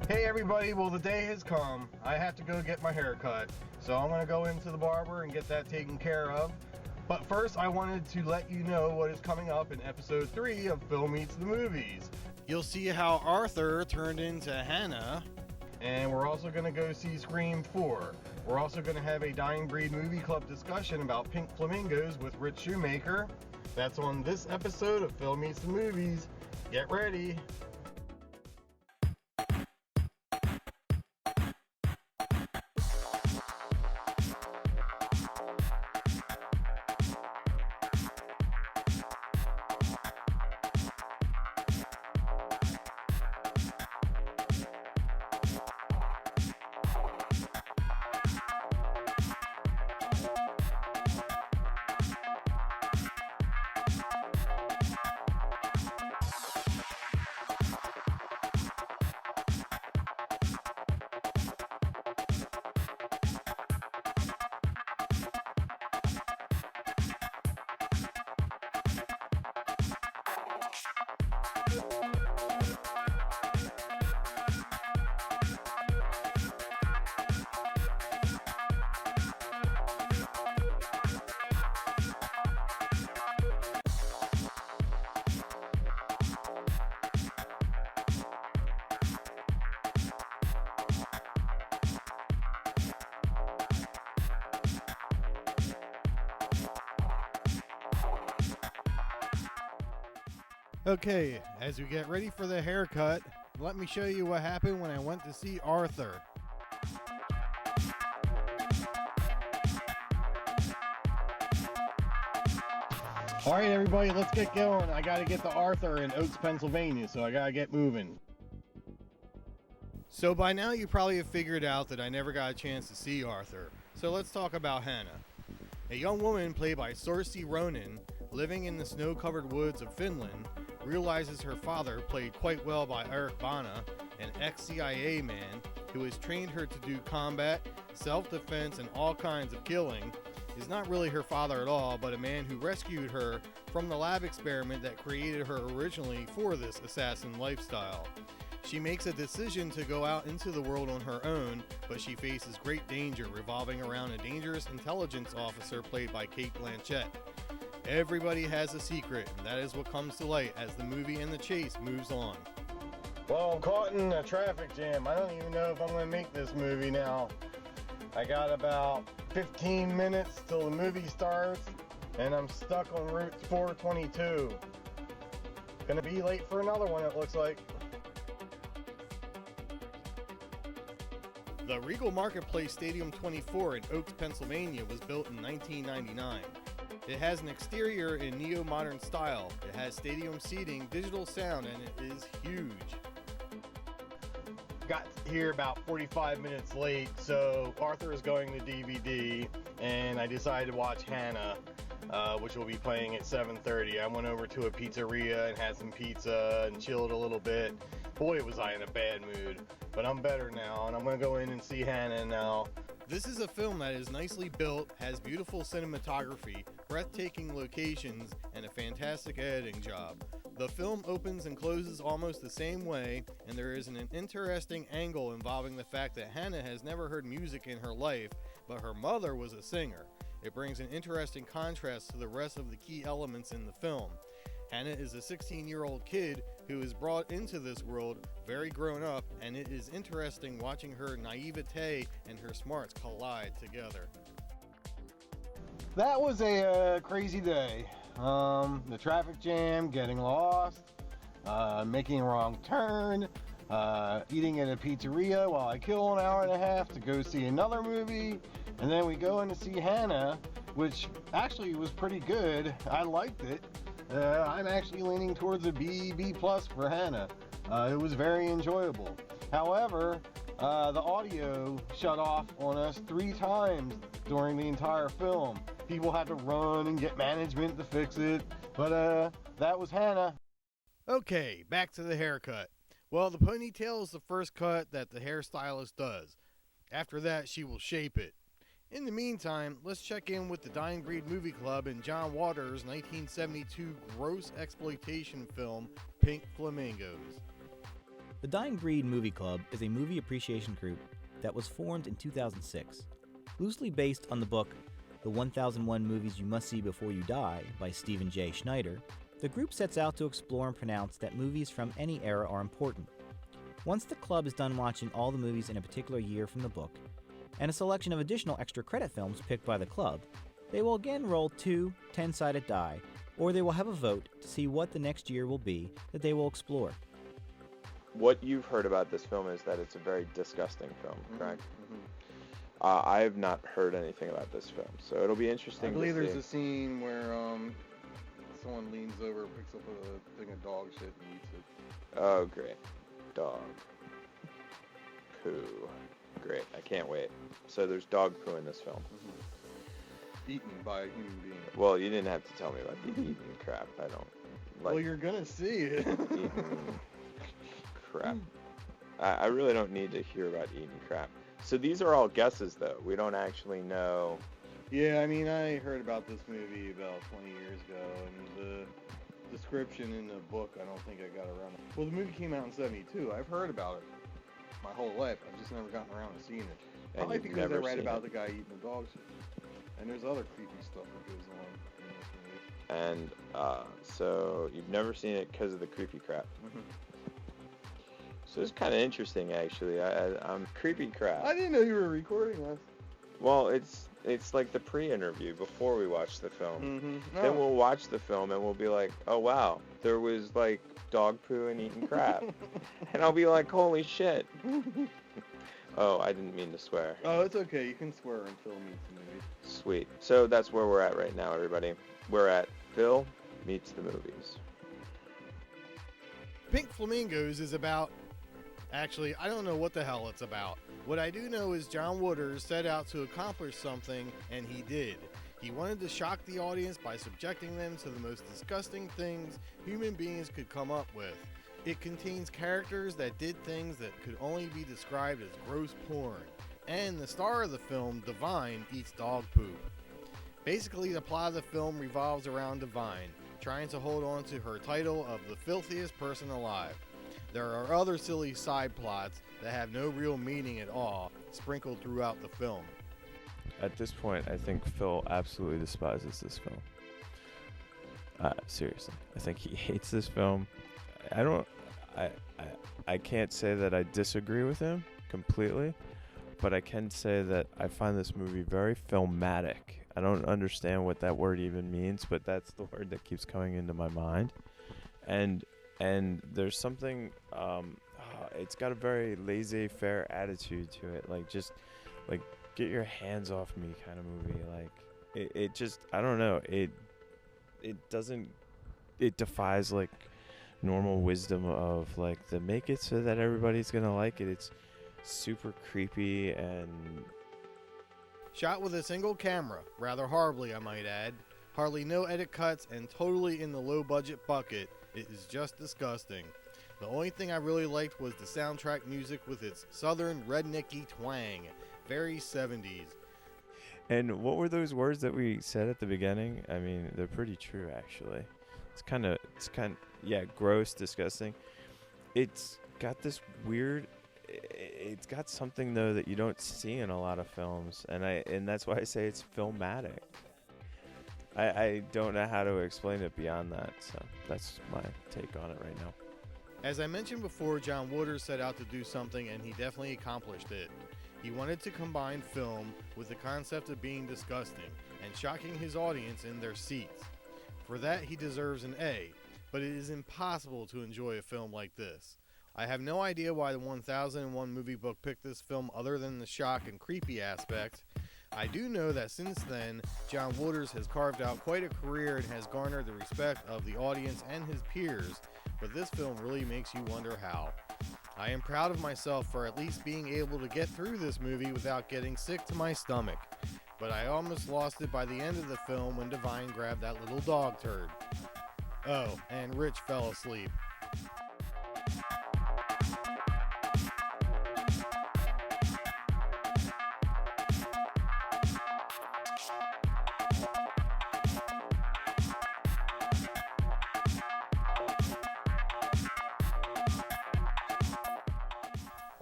Hey everybody, well the day has come. I have to go get my hair cut. So I'm gonna go into the barber and get that taken care of. But first I wanted to let you know what is coming up in episode 3 of Phil Meets the Movies. You'll see how Arthur turned into Hanna. And we're also gonna go see Scream 4. We're also gonna have a Dying Breed movie club discussion about Pink Flamingos with Rich Shumaker. That's on this episode of Phil Meets the Movies. Get ready. Okay, as we get ready for the haircut, let me show you what happened when I went to see Arthur. Alright everybody, let's get going. I gotta get to Arthur in Oaks, Pennsylvania, so I gotta get moving. So by now you probably have figured out that I never got a chance to see Arthur. So let's talk about Hanna. A young woman played by Saoirse Ronan, living in the snow-covered woods of Finland, realizes her father, played quite well by Eric Bana, an ex-CIA man who has trained her to do combat, self-defense, and all kinds of killing, is not really her father at all, but a man who rescued her from the lab experiment that created her originally for this assassin lifestyle. She makes a decision to go out into the world on her own, but she faces great danger revolving around a dangerous intelligence officer played by Cate Blanchett. Everybody has a secret, and that is what comes to light as the movie and the chase moves on. Well, I'm caught in a traffic jam. I don't even know if I'm going to make this movie now. I got about 15 minutes till the movie starts, and I'm stuck on Route 422. Gonna be late for another one, it looks like. The Regal Marketplace Stadium 24 in Oaks, Pennsylvania was built in 1999. It has an exterior in neo-modern style. It has stadium seating, digital sound, and it is huge. Got here about 45 minutes late, so Arthur is going to DVD, and I decided to watch Hanna, which will be playing at 7:30. I went over to a pizzeria and had some pizza and chilled a little bit. Boy, was I in a bad mood, but I'm better now, and I'm going to go in and see Hanna now. This is a film that is nicely built, has beautiful cinematography, breathtaking locations, and a fantastic editing job. The film opens and closes almost the same way, and there is an interesting angle involving the fact that Hanna has never heard music in her life, but her mother was a singer. It brings an interesting contrast to the rest of the key elements in the film. Hanna is a 16-year-old kid who is brought into this world very grown up, and it is interesting watching her naivete and her smarts collide together. That was a crazy day. The traffic jam, getting lost, making a wrong turn, eating at a pizzeria while I kill an hour and a half to go see another movie, and then we go in to see Hanna, which actually was pretty good. I liked it. I'm actually leaning towards a B plus for Hanna. It was very enjoyable. However, the audio shut off on us 3 times during the entire film. People had to run and get management to fix it, but that was Hanna. Okay, back to the haircut. Well, the ponytail is the first cut that the hairstylist does. After that, she will shape it. In the meantime, let's check in with the Dying Breed Movie Club and John Waters' 1972 gross exploitation film, Pink Flamingos. The Dying Breed Movie Club is a movie appreciation group that was formed in 2006. Loosely based on the book The 1001 Movies You Must See Before You Die by Stephen J. Schneider, the group sets out to explore and pronounce that movies from any era are important. Once the club is done watching all the movies in a particular year from the book, and a selection of additional extra credit films picked by the club, they will again roll 2 10-sided die, or they will have a vote to see what the next year will be that they will explore. What you've heard about this film is that it's a very disgusting film, correct? I have not heard anything about this film, so it'll be interesting to see. I believe there's a scene where someone leans over, picks up a thing of dog shit and eats it. Oh, great. Dog poo. Great, I can't wait. So there's dog poo in this film. Eaten by a human being. Well, you didn't have to tell me about the eating crap. I don't like Well, you're gonna see it. eating crap. I really don't need to hear about eating crap. So these are all guesses, though. We don't actually know. Yeah, I mean, I heard about this movie about 20 years ago, and the description in the book, I don't think I got around it. Well, the movie came out in 72. I've heard about it my whole life. I've just never gotten around to seeing it. And Probably you've because I never read seen about it. the guy eating the dog shit. And there's other creepy stuff that goes on in this movie. And so you've never seen it because of the creepy crap. So it's kind of interesting, actually. I'm creepy crap. I didn't know you were recording us. Well, it's like the pre-interview before we watch the film. No. Then we'll watch the film and we'll be like, oh wow, there was like dog poo and eating crap. And I'll be like, holy shit. Oh, I didn't mean to swear. Oh, it's okay. You can swear on Phil Meets the Movie. Sweet. So that's where we're at right now, everybody. We're at Phil Meets the Movies. Pink Flamingos is about... Actually, I don't know what the hell it's about. What I do know is John Waters set out to accomplish something, and he did. He wanted to shock the audience by subjecting them to the most disgusting things human beings could come up with. It contains characters that did things that could only be described as gross porn. And the star of the film, Divine, eats dog poop. Basically, the plot of the film revolves around Divine, trying to hold on to her title of the filthiest person alive. There are other silly side plots that have no real meaning at all, sprinkled throughout the film. At this point, I think Phil absolutely despises this film. Seriously, I think he hates this film. I can't say that I disagree with him completely, but I can say that I find this movie very filmatic. I don't understand what that word even means, but that's the word that keeps coming into my mind. And there's something, it's got a very laissez-faire attitude to it. Like, just, like, get your hands off me kind of movie. Like, it just, I don't know. It defies, like, normal wisdom of, like, the make it so that everybody's gonna like it. It's super creepy and... Shot with a single camera, rather horribly I might add. Hardly no edit cuts and totally in the low budget bucket. It is just disgusting. The only thing I really liked was the soundtrack music with its southern rednecky twang. Very 70s. And what were those words that we said at the beginning? I mean, they're pretty true, actually. It's kind of, yeah, gross, disgusting. It's got this weird, it's got something, though, that you don't see in a lot of films. And that's why I say it's filmatic. I don't know how to explain it beyond that, so that's my take on it right now. As I mentioned before, John Waters set out to do something, and he definitely accomplished it. He wanted to combine film with the concept of being disgusting and shocking his audience in their seats. For that, he deserves an A, but it is impossible to enjoy a film like this. I have no idea why the 1001 movie book picked this film other than the shock and creepy aspect. I do know that since then, John Waters has carved out quite a career and has garnered the respect of the audience and his peers, but this film really makes you wonder how. I am proud of myself for at least being able to get through this movie without getting sick to my stomach, but I almost lost it by the end of the film when Divine grabbed that little dog turd. Oh, and Rich fell asleep.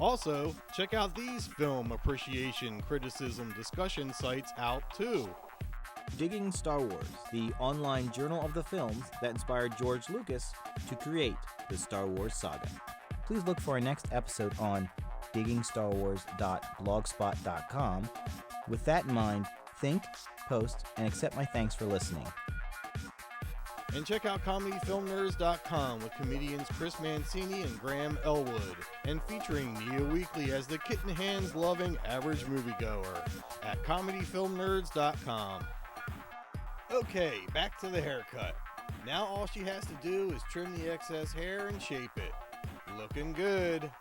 Also, check out these film appreciation, criticism, discussion sites out too. Digging Star Wars, the online journal of the films that inspired George Lucas to create the Star Wars saga. Please look for our next episode on diggingstarwars.blogspot.com. With that in mind, think, post, and accept my thanks for listening. And check out comedyfilmnerds.com with comedians Chris Mancini and Graham Elwood, and featuring Nia Weekly as the kitten hands loving average moviegoer at comedyfilmnerds.com. Okay, back to the haircut. Now all she has to do is trim the excess hair and shape it. Looking good.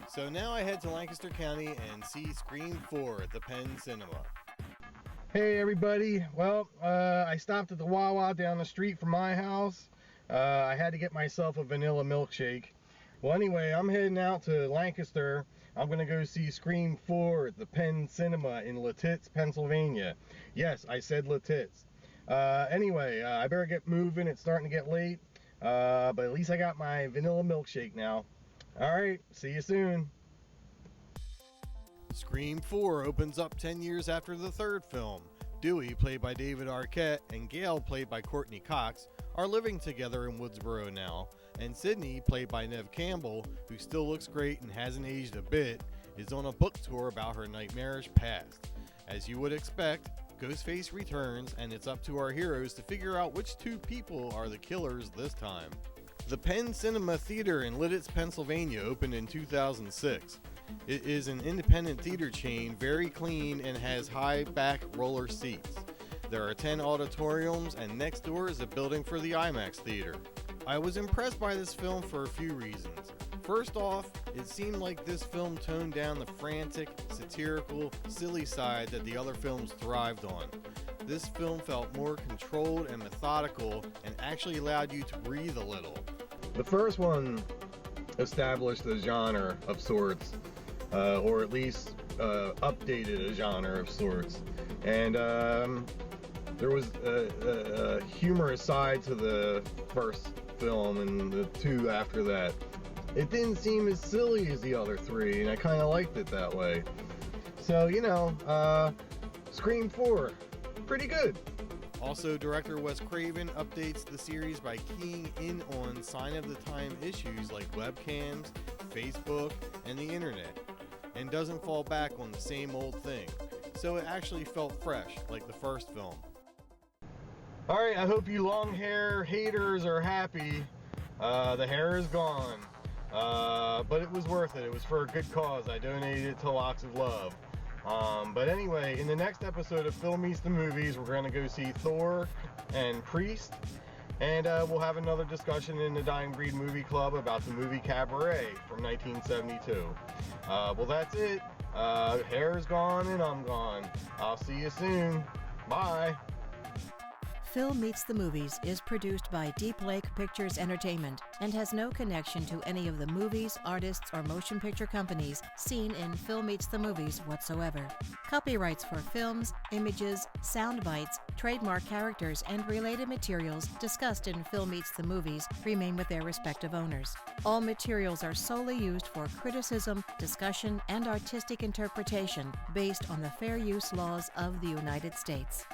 So now I head to Lancaster County and see Scream 4 at the Penn Cinema. Hey everybody, well, I stopped at the Wawa down the street from my house. I had to get myself a vanilla milkshake. Well, anyway, I'm heading out to Lancaster. I'm going to go see Scream 4 at the Penn Cinema in Lititz, Pennsylvania. Yes, I said Lititz. Anyway, I better get moving. It's starting to get late, but at least I got my vanilla milkshake now. Alright, see you soon. Scream 4 opens up 10 years after the third film. Dewey, played by David Arquette, and Gail, played by Courtney Cox, are living together in Woodsboro now, and Sydney, played by Neve Campbell, who still looks great and hasn't aged a bit, is on a book tour about her nightmarish past. As you would expect, Ghostface returns, and it's up to our heroes to figure out which two people are the killers this time. The Penn Cinema Theater in Lititz, Pennsylvania opened in 2006. It is an independent theater chain, very clean, and has high back roller seats. There are 10 auditoriums, and next door is a building for the IMAX theater. I was impressed by this film for a few reasons. First off, it seemed like this film toned down the frantic, satirical, silly side that the other films thrived on. This film felt more controlled and methodical, and actually allowed you to breathe a little. The first one established a genre of sorts, or at least updated a genre of sorts. And there was a humorous side to the first film and the two after that. It didn't seem as silly as the other three, and I kind of liked it that way. So, you know, Scream 4, pretty good. Also, director Wes Craven updates the series by keying in on sign-of-the-time issues like webcams, Facebook, and the internet, and doesn't fall back on the same old thing. So it actually felt fresh, like the first film. Alright, I hope you long hair haters are happy. The hair is gone. But it was worth it. It was for a good cause. I donated it to Locks of Love. But anyway, in the next episode of Film Meets the Movies, we're going to go see Thor and Priest. And we'll have another discussion in the Dying Breed Movie Club about the movie Cabaret from 1972. Well, that's it. Hair's gone and I'm gone. I'll see you soon. Bye. Film Meets the Movies is produced by Deep Lake Pictures Entertainment and has no connection to any of the movies, artists, or motion picture companies seen in Film Meets the Movies whatsoever. Copyrights for films, images, sound bites, trademark characters, and related materials discussed in Film Meets the Movies remain with their respective owners. All materials are solely used for criticism, discussion, and artistic interpretation based on the fair use laws of the United States.